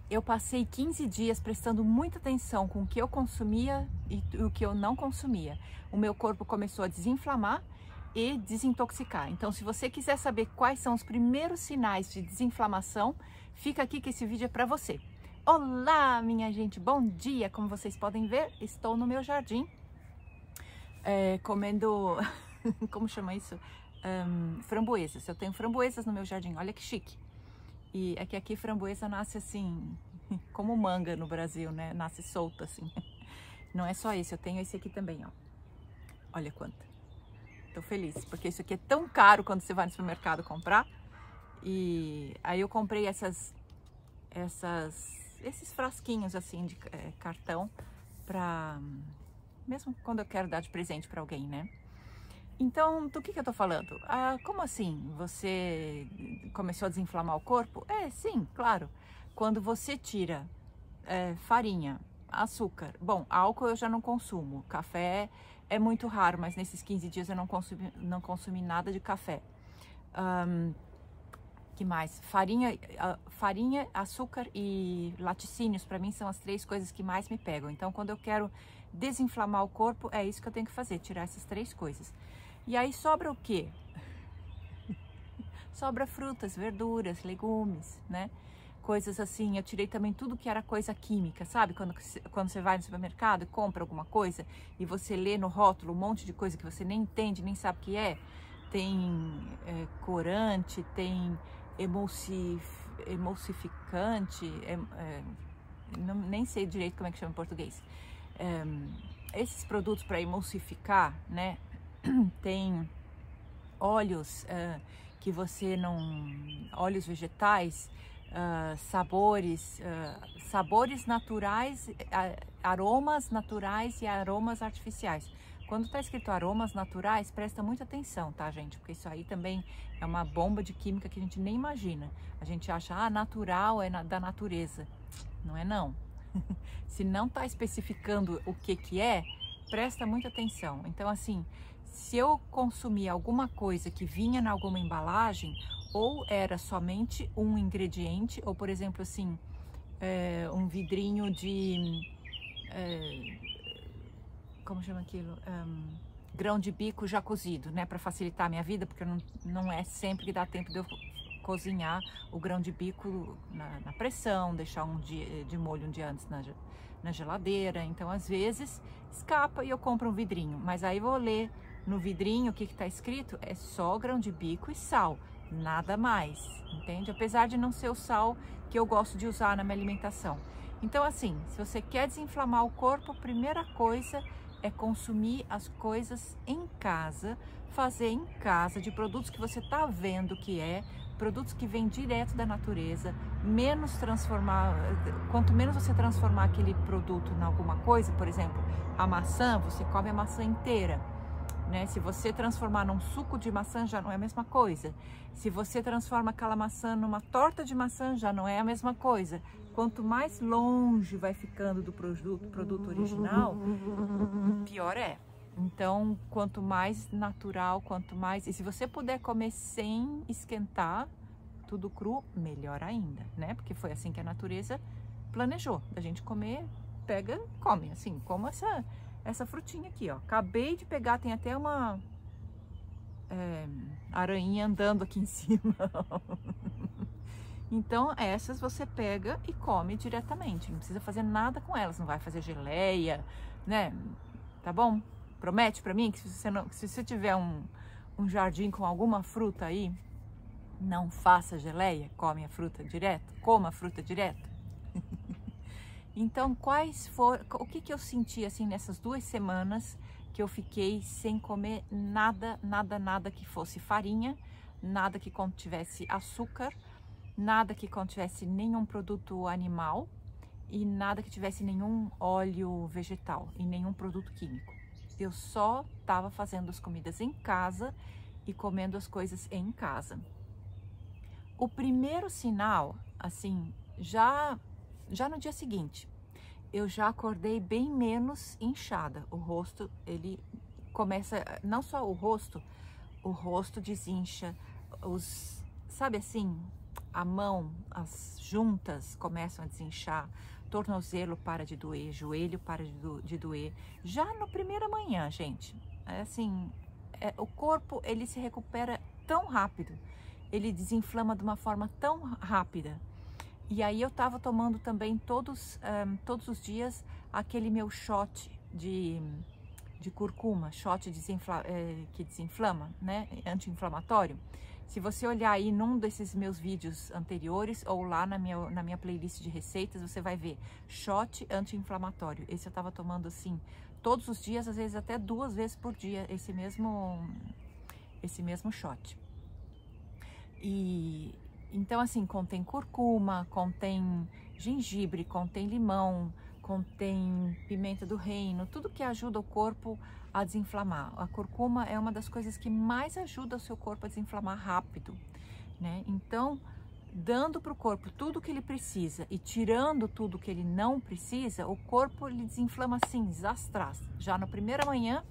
eu passei 15 dias prestando muita atenção com o que eu consumia e o que eu não consumia. O meu corpo começou a desinflamar e desintoxicar. Então, se você quiser saber quais são os primeiros sinais de desinflamação, fica aqui que esse vídeo é para você. Olá, minha gente, bom dia! Como vocês podem ver, estou no meu jardim, comendo, como chama isso? Framboesas. Eu tenho framboesas no meu jardim, olha que chique. E é que aqui framboesa nasce assim, como manga no Brasil, né? Nasce solta assim. Não é só esse, eu tenho esse aqui também, ó. Olha quanto. Tô feliz, porque isso aqui é tão caro quando você vai no supermercado comprar. E aí eu comprei esses frasquinhos assim de cartão pra... mesmo quando eu quero dar de presente pra alguém, né? Então, do que eu tô falando? Como assim? Você começou a desinflamar o corpo? Sim, claro. Quando você tira farinha, açúcar, bom, álcool eu já não consumo, café é muito raro, mas nesses 15 dias eu não consumi nada de café. Que mais? Farinha, açúcar e laticínios, para mim são as 3 coisas que mais me pegam. Então, quando eu quero desinflamar o corpo, é isso que eu tenho que fazer, tirar essas 3 coisas. E aí sobra o quê? Sobra frutas, verduras, legumes, né? Coisas assim, eu tirei também tudo que era coisa química, sabe? Quando você vai no supermercado e compra alguma coisa e você lê no rótulo um monte de coisa que você nem entende, nem sabe o que é. Tem corante, tem emulsificante, nem sei direito como é que chama em português. Esses produtos para emulsificar, né? Tem óleos que você não... óleos vegetais, sabores naturais, aromas naturais e aromas artificiais. Quando está escrito aromas naturais, presta muita atenção, tá, gente? Porque isso aí também é uma bomba de química que a gente nem imagina. A gente acha, natural é da natureza. Não é não. Se não está especificando o que é, presta muita atenção. Então, assim, se eu consumir alguma coisa que vinha em alguma embalagem, ou era somente um ingrediente, ou, por exemplo, assim, um vidrinho de... como chama aquilo? Grão de bico já cozido, né? Para facilitar a minha vida, porque não é sempre que dá tempo de eu cozinhar o grão de bico na pressão, deixar um dia de molho um dia antes na geladeira. Então, às vezes, escapa e eu compro um vidrinho. Mas aí vou ler no vidrinho o que está escrito, é só grão de bico e sal, nada mais, entende? Apesar de não ser o sal que eu gosto de usar na minha alimentação. Então, assim, se você quer desinflamar o corpo, a primeira coisa é consumir as coisas em casa, fazer em casa, de produtos que você está vendo que produtos que vêm direto da natureza, quanto menos você transformar aquele produto em alguma coisa, por exemplo, a maçã, você come a maçã inteira, né? Se você transformar num suco de maçã, já não é a mesma coisa. Se você transforma aquela maçã numa torta de maçã, já não é a mesma coisa. Quanto mais longe vai ficando do produto original, pior é. Então, quanto mais natural, e se você puder comer sem esquentar, tudo cru, melhor ainda, né? Porque foi assim que a natureza planejou, da gente comer, pega, come, assim, como essa frutinha aqui, ó. Acabei de pegar, tem até uma aranha andando aqui em cima. Então, essas você pega e come diretamente, não precisa fazer nada com elas, não vai fazer geleia, né? Tá bom? Promete pra mim que se você tiver um jardim com alguma fruta aí, não faça geleia, come a fruta direto, coma a fruta direto. Então, o que eu senti assim nessas 2 semanas que eu fiquei sem comer nada que fosse farinha, nada que contivesse açúcar, nada que contivesse nenhum produto animal e nada que tivesse nenhum óleo vegetal e nenhum produto químico. Eu só estava fazendo as comidas em casa e comendo as coisas em casa. O primeiro sinal, assim, já no dia seguinte, eu já acordei bem menos inchada. O rosto, ele começa, não só o rosto desincha, sabe assim, a mão, as juntas começam a desinchar, tornozelo para de doer, joelho para de doer. Já na primeira manhã, gente, é assim, o corpo ele se recupera tão rápido, ele desinflama de uma forma tão rápida. E aí eu tava tomando também todos os dias aquele meu shot de curcuma, shot que desinflama, né, anti-inflamatório. Se você olhar aí num desses meus vídeos anteriores ou lá na minha playlist de receitas, você vai ver shot anti-inflamatório. Esse eu tava tomando assim todos os dias, às vezes até 2 vezes por dia, esse mesmo shot. E então assim, contém curcuma, contém gengibre, contém limão, contém pimenta do reino, tudo que ajuda o corpo a desinflamar. A curcuma é uma das coisas que mais ajuda o seu corpo a desinflamar rápido, né? Então, dando para o corpo tudo que ele precisa e tirando tudo que ele não precisa, o corpo ele desinflama assim, zastras. Já na primeira manhã,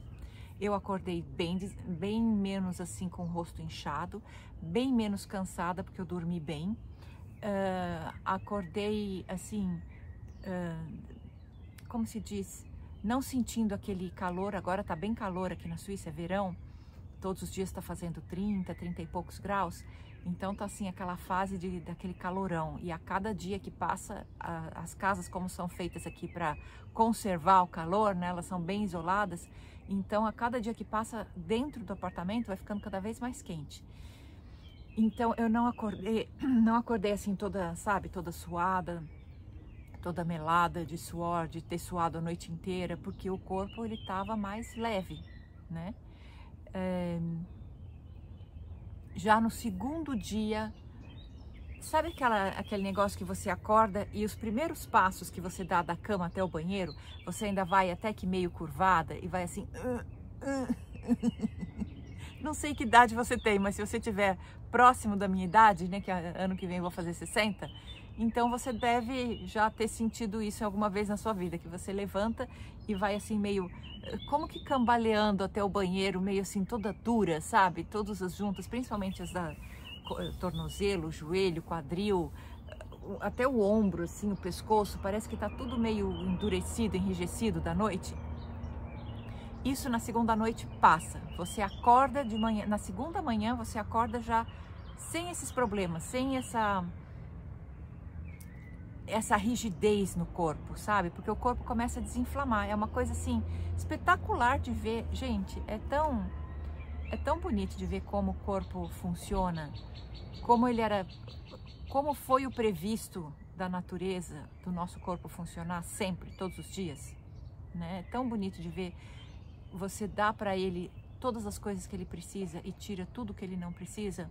eu acordei bem menos assim com o rosto inchado, bem menos cansada porque eu dormi bem. Acordei assim, como se diz, não sentindo aquele calor. Agora tá bem calor aqui na Suíça, é verão, todos os dias tá fazendo 30 e poucos graus, então tá assim aquela fase daquele calorão. E a cada dia que passa, as casas como são feitas aqui para conservar o calor, né, elas são bem isoladas, então a cada dia que passa dentro do apartamento vai ficando cada vez mais quente. Então eu não acordei assim toda, sabe, toda suada, toda melada de suor, de ter suado a noite inteira, porque o corpo ele estava mais leve, né? Já no segundo dia, sabe aquele negócio que você acorda e os primeiros passos que você dá da cama até o banheiro, você ainda vai até que meio curvada e vai assim... Não sei que idade você tem, mas se você tiver próximo da minha idade, né, que ano que vem eu vou fazer 60, então você deve já ter sentido isso alguma vez na sua vida, que você levanta e vai assim meio, como que cambaleando até o banheiro, meio assim toda dura, sabe? Todas as juntas, principalmente as da tornozelo, joelho, quadril, até o ombro, assim, o pescoço, parece que tá tudo meio endurecido, enrijecido da noite. Isso na segunda noite passa, você acorda de manhã, na segunda manhã você acorda já sem esses problemas, sem essa rigidez no corpo, sabe? Porque o corpo começa a desinflamar, é uma coisa assim espetacular de ver, gente, é tão bonito de ver como o corpo funciona, como foi o previsto da natureza do nosso corpo funcionar sempre, todos os dias, né? É tão bonito de ver. Você dá para ele todas as coisas que ele precisa e tira tudo que ele não precisa,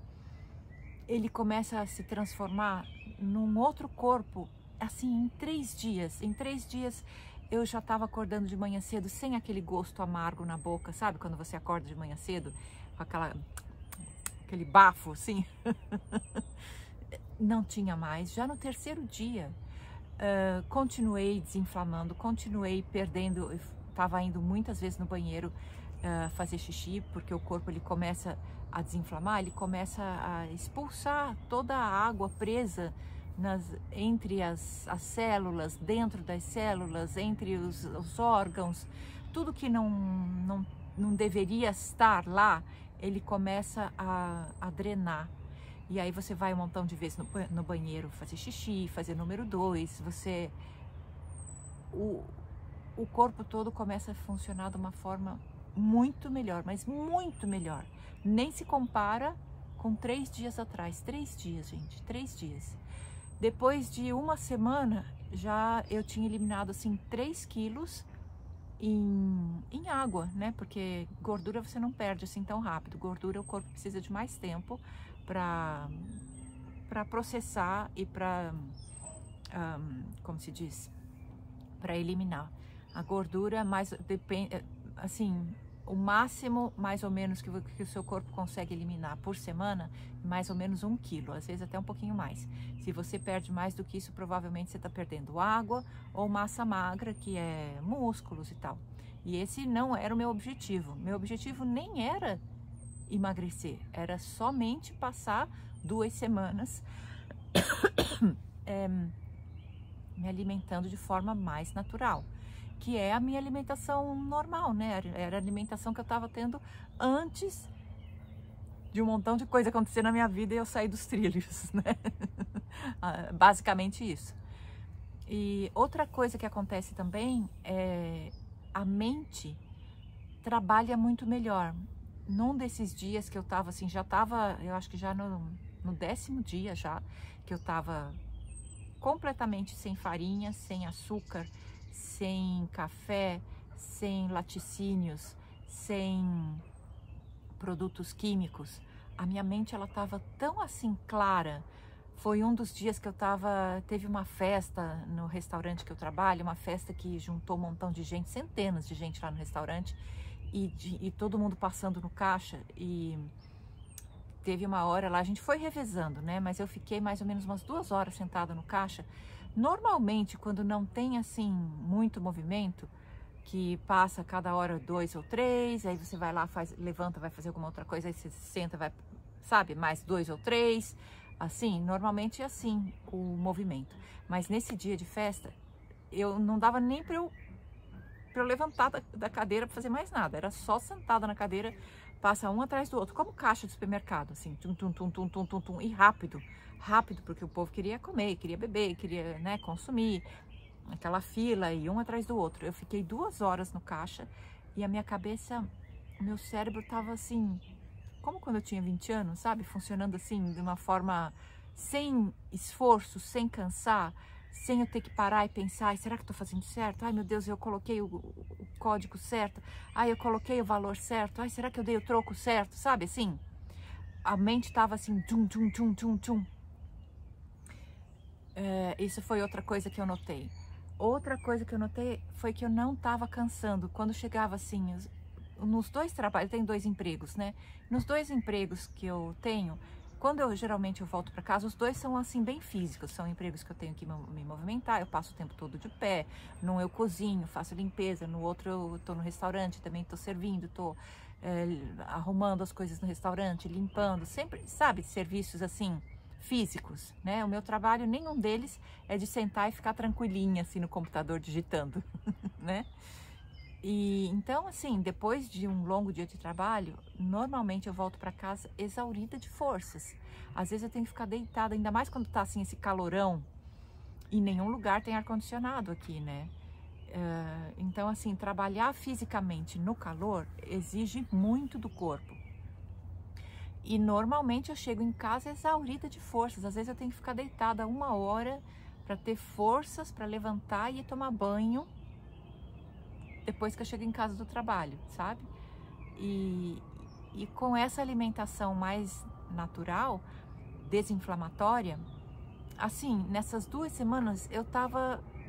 ele começa a se transformar num outro corpo, assim, em 3 dias. Em 3 dias eu já estava acordando de manhã cedo sem aquele gosto amargo na boca, sabe? Quando você acorda de manhã cedo com aquele bafo, assim. Não tinha mais. Já no 3º dia, continuei desinflamando, continuei perdendo... Estava indo muitas vezes no banheiro fazer xixi, porque o corpo ele começa a desinflamar, ele começa a expulsar toda a água presa entre as células, dentro das células, entre os órgãos, tudo que não deveria estar lá, ele começa a drenar. E aí você vai um montão de vezes no banheiro fazer xixi, fazer número 2, o corpo todo começa a funcionar de uma forma muito melhor, mas muito melhor. Nem se compara com 3 dias atrás. 3 dias, gente, 3 dias. Depois de uma semana, já eu tinha eliminado assim 3 quilos em água, né? Porque gordura você não perde assim tão rápido. Gordura o corpo precisa de mais tempo para processar e para, como se diz, para eliminar. A gordura mais depende, assim, o máximo mais ou menos que o seu corpo consegue eliminar por semana, mais ou menos 1 quilo, às vezes até um pouquinho mais. Se você perde mais do que isso, provavelmente você está perdendo água ou massa magra, que é músculos e tal. E esse não era o meu objetivo. Meu objetivo nem era emagrecer, era somente passar 2 semanas me alimentando de forma mais natural, que é a minha alimentação normal, né? Era a alimentação que eu estava tendo antes de um montão de coisa acontecer na minha vida e eu sair dos trilhos, né? Basicamente isso. E outra coisa que acontece também é a mente trabalha muito melhor. Num desses dias que eu tava assim, eu acho que já no 10º dia já, que eu tava completamente sem farinha, sem açúcar, sem café, sem laticínios, sem produtos químicos, a minha mente ela estava tão assim clara. Foi um dos dias que teve uma festa no restaurante que eu trabalho, uma festa que juntou um montão de gente, centenas de gente lá no restaurante, e todo mundo passando no caixa, e teve uma hora lá, a gente foi revezando, né? Mas eu fiquei mais ou menos umas 2 horas sentada no caixa. Normalmente, quando não tem assim muito movimento, que passa cada hora 2 ou 3, aí você vai lá, levanta, vai fazer alguma outra coisa, aí você senta, vai, sabe, mais 2 ou 3, assim, normalmente é assim o movimento. Mas nesse dia de festa, eu não dava nem para eu levantar da cadeira para fazer mais nada, era só sentada na cadeira, passa um atrás do outro, como caixa de supermercado, assim, tum, tum, tum, tum, tum, tum, tum, e rápido, porque o povo queria comer, queria beber, queria, né, consumir. Aquela fila e um atrás do outro. Eu fiquei 2 horas no caixa e a minha cabeça, o meu cérebro tava assim, como quando eu tinha 20 anos, sabe? Funcionando assim, de uma forma sem esforço, sem cansar, sem eu ter que parar e pensar, ai, será que eu tô fazendo certo? Ai, meu Deus, eu coloquei o código certo. Ai, eu coloquei o valor certo. Ai, será que eu dei o troco certo? Sabe assim? A mente tava assim, tchum, tchum, tchum, tchum, tchum. Isso foi outra coisa que eu notei. Outra coisa que eu notei foi que eu não estava cansando. Quando chegava assim, nos 2 trabalhos, eu tenho 2 empregos, né? Nos 2 empregos que eu tenho, quando geralmente eu volto para casa, os 2 são assim bem físicos, são empregos que eu tenho que me movimentar, eu passo o tempo todo de pé, num eu cozinho, faço limpeza, no outro eu tô no restaurante, também tô servindo, tô arrumando as coisas no restaurante, limpando, sempre, sabe, serviços assim, físicos, né? O meu trabalho, nenhum deles é de sentar e ficar tranquilinha assim no computador digitando, né? E então, assim, depois de um longo dia de trabalho, normalmente eu volto para casa exaurida de forças. Às vezes eu tenho que ficar deitada, ainda mais quando tá assim esse calorão, e nenhum lugar tem ar-condicionado aqui, né? Então, assim, trabalhar fisicamente no calor exige muito do corpo. E normalmente eu chego em casa exaurida de forças. Às vezes eu tenho que ficar deitada 1 hora para ter forças para levantar e ir tomar banho depois que eu chego em casa do trabalho, sabe? E com essa alimentação mais natural, desinflamatória, assim, nessas 2 semanas eu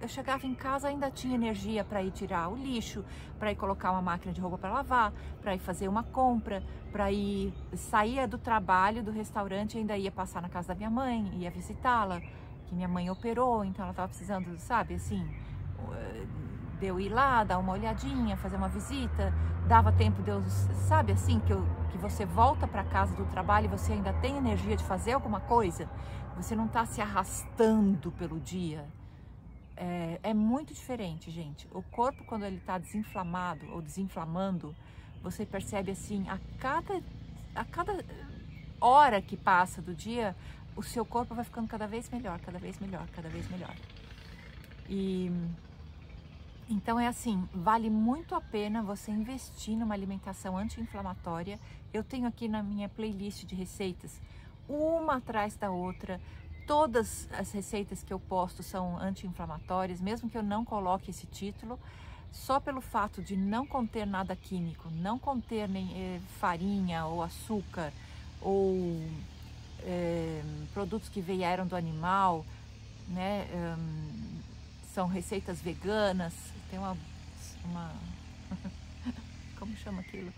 chegava em casa, ainda tinha energia para ir tirar o lixo, para ir colocar uma máquina de roupa para lavar, para ir fazer uma compra, para ir sair do trabalho, do restaurante, ainda ia passar na casa da minha mãe, ia visitá-la, que minha mãe operou, então ela estava precisando, sabe, assim, de eu ir lá, dar uma olhadinha, fazer uma visita, dava tempo de eu, sabe, assim, que você volta para casa do trabalho e você ainda tem energia de fazer alguma coisa, você não está se arrastando pelo dia. É muito diferente, gente. O corpo, quando ele está desinflamado ou desinflamando, você percebe assim, a cada hora que passa do dia, o seu corpo vai ficando cada vez melhor, cada vez melhor, cada vez melhor. E então é assim, vale muito a pena você investir numa alimentação anti-inflamatória. Eu tenho aqui na minha playlist de receitas, uma atrás da outra. Todas as receitas que eu posto são anti-inflamatórias, mesmo que eu não coloque esse título, só pelo fato de não conter nada químico, não conter nem farinha ou açúcar ou produtos que vieram do animal, né? São receitas veganas, tem uma como chama aquilo?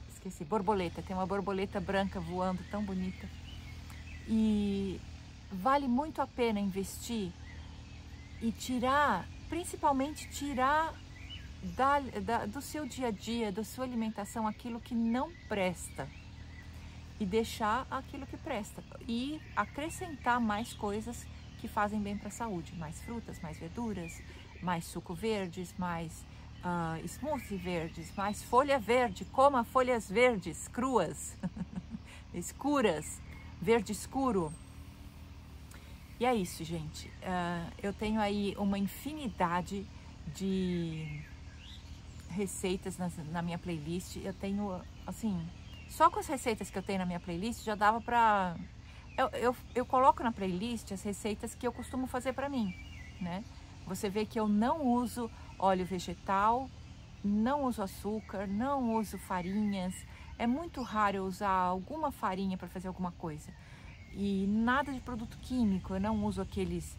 Esqueci, borboleta, tem uma borboleta branca voando tão bonita. E vale muito a pena investir e tirar, principalmente tirar do seu dia a dia, da sua alimentação, aquilo que não presta. e deixar aquilo que presta e acrescentar mais coisas que fazem bem para a saúde, mais frutas, mais verduras, mais suco verdes, mais smoothie verdes, mais folha verde, coma folhas verdes cruas, escuras, verde escuro. E é isso, gente. Eu tenho aí uma infinidade de receitas na minha playlist. Eu tenho, assim, só com as receitas que eu tenho na minha playlist já dava pra... Eu coloco na playlist as receitas que eu costumo fazer pra mim, né? Você vê que eu não uso óleo vegetal, não uso açúcar, não uso farinhas. É muito raro eu usar alguma farinha para fazer alguma coisa. E nada de produto químico, eu não uso aqueles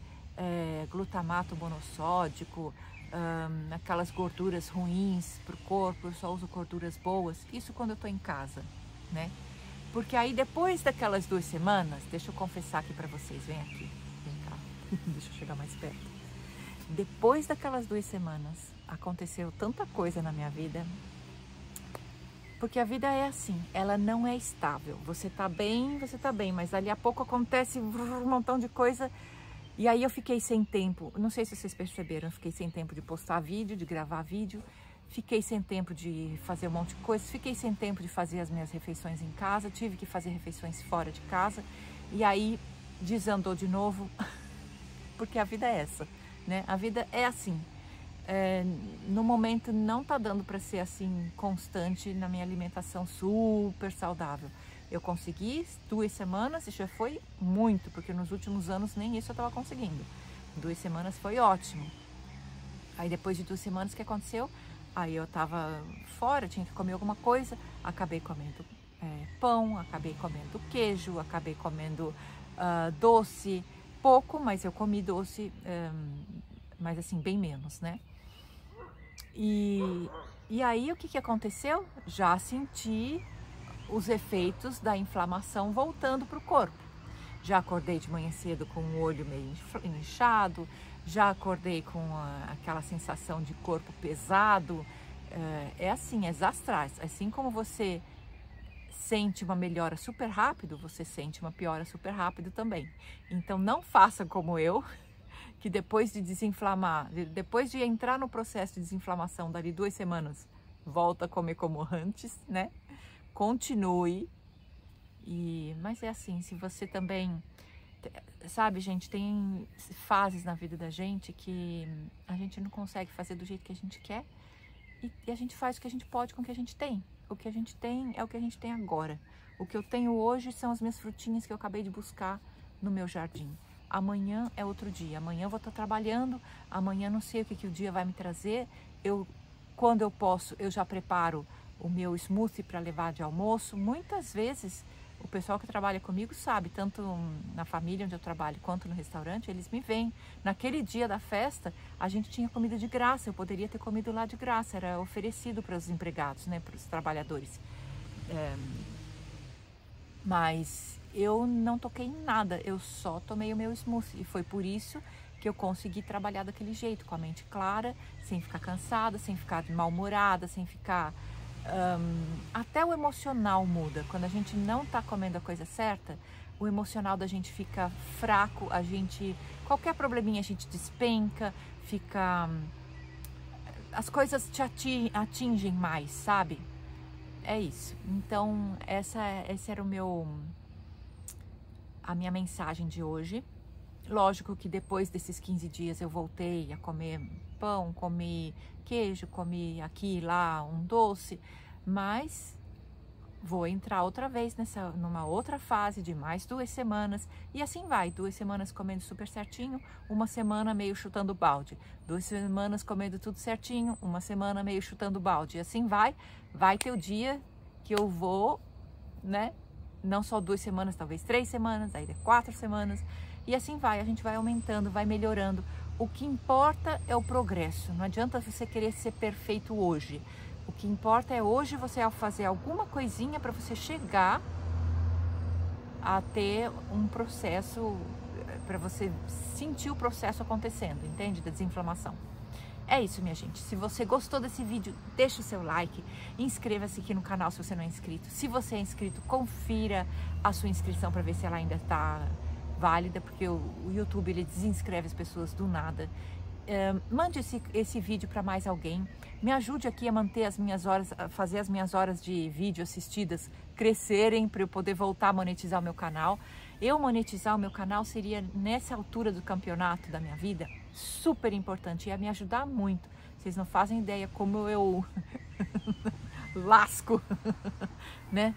glutamato monossódico, aquelas gorduras ruins para o corpo, eu só uso gorduras boas. Isso quando eu estou em casa, né? Porque aí depois daquelas 2 semanas, deixa eu confessar aqui para vocês, vem aqui, vem cá, deixa eu chegar mais perto. Depois daquelas 2 semanas, aconteceu tanta coisa na minha vida. Porque a vida é assim, ela não é estável. Você tá bem, mas dali a pouco acontece um montão de coisa. E aí eu fiquei sem tempo, não sei se vocês perceberam, eu fiquei sem tempo de postar vídeo, de gravar vídeo. Fiquei sem tempo de fazer um monte de coisa, fiquei sem tempo de fazer as minhas refeições em casa, tive que fazer refeições fora de casa. E aí desandou de novo, porque a vida é essa, né? A vida é assim. No momento não tá dando para ser assim constante na minha alimentação super saudável. Eu consegui 2 semanas e já foi muito, porque nos últimos anos nem isso eu estava conseguindo. 2 semanas foi ótimo. Aí depois de 2 semanas o que aconteceu? Aí eu tava fora, tinha que comer alguma coisa, acabei comendo pão, acabei comendo queijo, acabei comendo doce, pouco, mas eu comi doce, mas assim, bem menos, né? E aí o que aconteceu? Já senti os efeitos da inflamação voltando para o corpo. Já acordei de manhã cedo com o olho meio inchado, já acordei com aquela sensação de corpo pesado. É assim, é astrais. Assim como você sente uma melhora super rápido, você sente uma piora super rápido também. Então não faça como eu, que depois de desinflamar, depois de entrar no processo de desinflamação, dali 2 semanas, volta a comer como antes, né? Continue. Mas é assim, se você também, sabe, gente, tem fases na vida da gente que a gente não consegue fazer do jeito que a gente quer e a gente faz o que a gente pode com o que a gente tem. O que a gente tem é o que a gente tem agora. O que eu tenho hoje são as minhas frutinhas que eu acabei de buscar no meu jardim. Amanhã é outro dia, amanhã eu vou estar trabalhando, amanhã não sei o que o dia vai me trazer. Quando eu posso, eu já preparo o meu smoothie para levar de almoço. Muitas vezes o pessoal que trabalha comigo sabe, tanto na família onde eu trabalho quanto no restaurante, eles me veem. Naquele dia da festa, a gente tinha comida de graça, eu poderia ter comido lá de graça, era oferecido para os empregados, né, para os trabalhadores. Mas eu não toquei em nada, eu só tomei o meu smoothie e foi por isso que eu consegui trabalhar daquele jeito, com a mente clara, sem ficar cansada, sem ficar mal-humorada, sem ficar... até o emocional muda. Quando a gente não está comendo a coisa certa, o emocional da gente fica fraco, qualquer probleminha a gente despenca, as coisas te atingem mais, sabe? É isso. Então esse era a minha mensagem de hoje. Lógico que depois desses 15 dias eu voltei a comer pão, comi queijo, comi aqui e lá um doce, mas vou entrar outra vez numa outra fase de mais 2 semanas e assim vai, 2 semanas comendo super certinho, 1 semana meio chutando balde, 2 semanas comendo tudo certinho, 1 semana meio chutando balde, e assim vai ter o dia que eu vou, né, não só 2 semanas, talvez 3 semanas, aí 4 semanas, e assim vai, a gente vai aumentando, vai melhorando. O que importa é o progresso, não adianta você querer ser perfeito hoje. O que importa é hoje você fazer alguma coisinha para você chegar a ter um processo, para você sentir o processo acontecendo, entende? Da desinflamação. É isso, minha gente. Se você gostou desse vídeo, deixa o seu like, inscreva-se aqui no canal se você não é inscrito. Se você é inscrito, confira a sua inscrição para ver se ela ainda está válida, porque o YouTube ele desinscreve as pessoas do nada. Mande esse vídeo para mais alguém. Me ajude aqui a manter as minhas horas, a fazer as minhas horas de vídeo assistidas crescerem para eu poder voltar a monetizar o meu canal. Eu monetizar o meu canal seria, nessa altura do campeonato da minha vida, super importante, ia me ajudar muito. Vocês não fazem ideia como eu lasco né,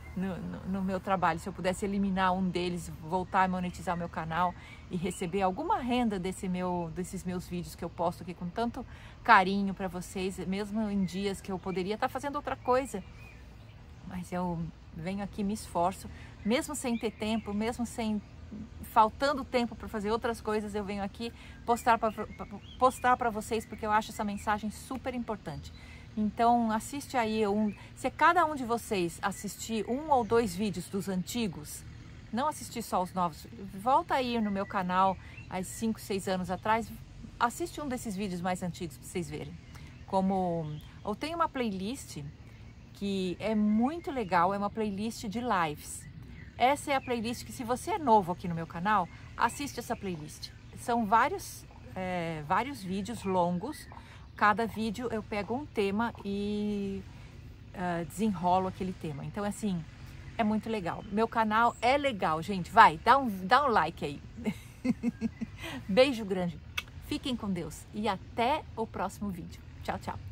no meu trabalho. Se eu pudesse eliminar um deles, voltar a monetizar o meu canal e receber alguma renda desses meus vídeos que eu posto aqui com tanto carinho para vocês, mesmo em dias que eu poderia estar fazendo outra coisa, mas eu venho aqui, me esforço, mesmo sem ter tempo, mesmo faltando tempo para fazer outras coisas, eu venho aqui postar para vocês, porque eu acho essa mensagem super importante. Então assiste aí, se cada um de vocês assistir 1 ou 2 vídeos dos antigos, não assistir só os novos, volta aí no meu canal há 5, 6 anos atrás, assiste um desses vídeos mais antigos para vocês verem. Eu tenho uma playlist que é muito legal, é uma playlist de lives. Essa é a playlist que, se você é novo aqui no meu canal, assiste essa playlist. São vários vídeos longos. Cada vídeo eu pego um tema e desenrolo aquele tema. Então, assim, é muito legal. Meu canal é legal, gente. Vai, dá um like aí. Beijo grande. Fiquem com Deus e até o próximo vídeo. Tchau, tchau.